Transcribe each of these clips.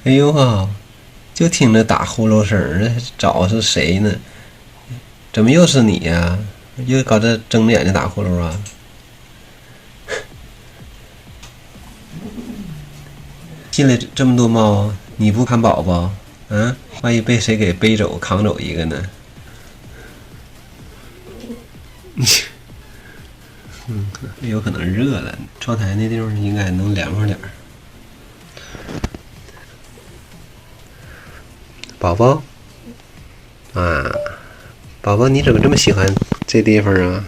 哎呦啊，就听着打呼噜声儿，找是谁呢？怎么又是你呀、又搞这睁着眼睛打呼噜啊？进来这么多猫，你不看宝宝？嗯，万一被谁给背走、扛走一个呢？有可能热了，窗台那地方应该能凉快点儿。宝宝，啊，宝宝，你怎么这么喜欢这地方啊？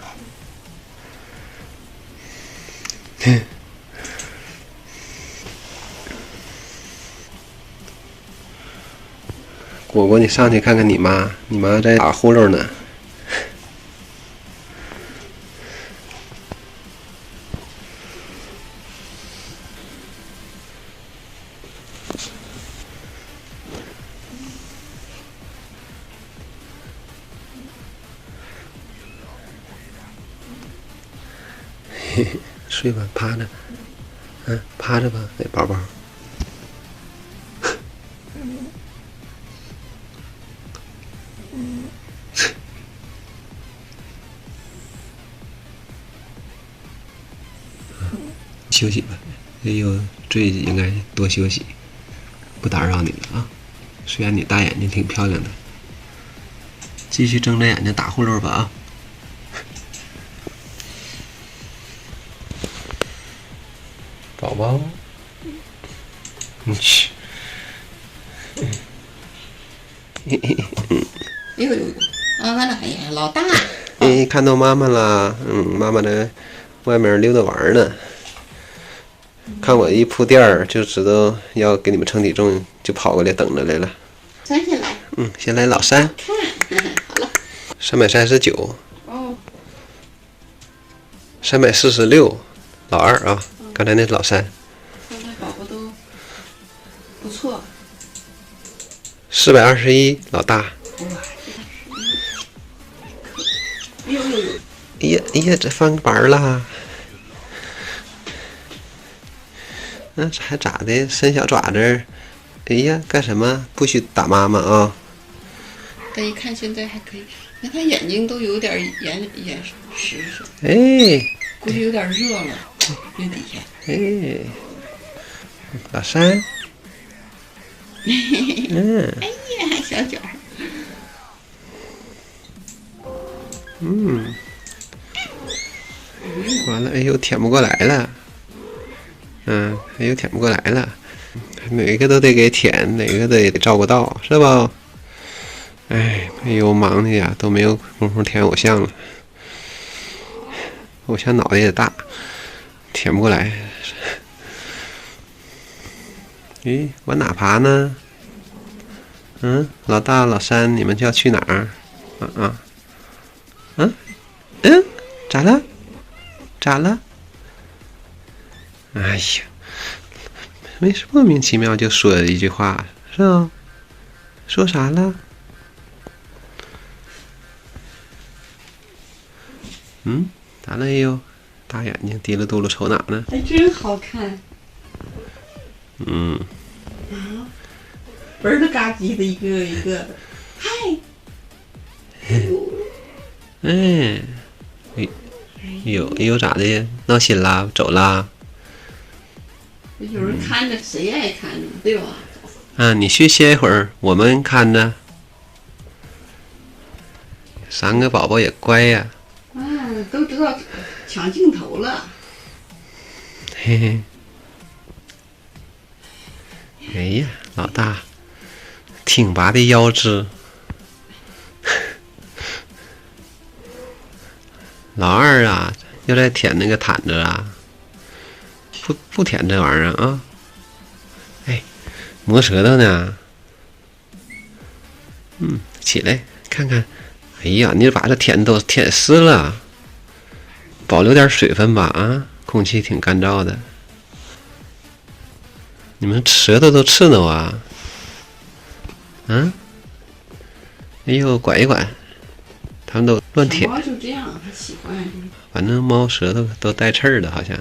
果果，你上去看看你妈，你妈在打呼噜呢。嘿嘿，睡吧，趴着，趴着吧，哎，宝宝。休息吧，哎呦，最近应该多休息，不打扰你了啊。虽然你大眼睛挺漂亮的，继续睁着眼睛打呼噜吧啊。宝宝，你去。哎呦呦，啊，完了，哎呀，老大，哎，看到妈妈了，妈妈在外面溜达玩呢。看我一铺垫儿，就知道要给你们称体重，就跑过来等着来了。咱先来，先来老三，看，好了， 339，哦， 346，老二啊，刚才那是老三。看来宝宝都不错， 421，老大。哇，哎呦呦呦，哎呀哎呀，这翻个板了。那还咋的？伸小爪子。哎呀，干什么？不许打妈妈啊！但一看现在还可以，那他眼睛都有点眼湿，哎估计有点热了，眼底下。哎，老三，哎呀，小脚儿，完了，哎呦，舔不过来了。哎呦，舔不过来了。每个都得给舔，哪个都得照顾到，是吧？哎呦，忙的呀，都没有功夫舔偶像了。偶像脑袋也大，舔不过来。咦，往哪爬呢？老大、老三，你们要去哪儿？咋了？咋了？哎呀，莫名其妙就说了一句话，是吧？说啥了？咋了又？大眼睛滴了嘟噜瞅哪呢？还真好看。嘣儿了嘎叽的一个一个的，嗨，哎呦咋的？闹心啦？走啦？有人看着，谁爱看着，对吧？你去歇一会儿，我们看着。3个宝宝也乖呀。都知道抢镜头了。嘿嘿。哎呀，老大，挺拔的腰肢。老二啊，又在舔那个毯子啊。不舔这玩意儿啊。哎，磨舌头呢。起来看看。哎呀，你把这舔都舔湿了，保留点水分吧啊！空气挺干燥的。你们舌头都刺挠啊？哎呦，管一管，他们都乱舔。猫就这样，它喜欢。反正猫舌头都带刺儿的，好像。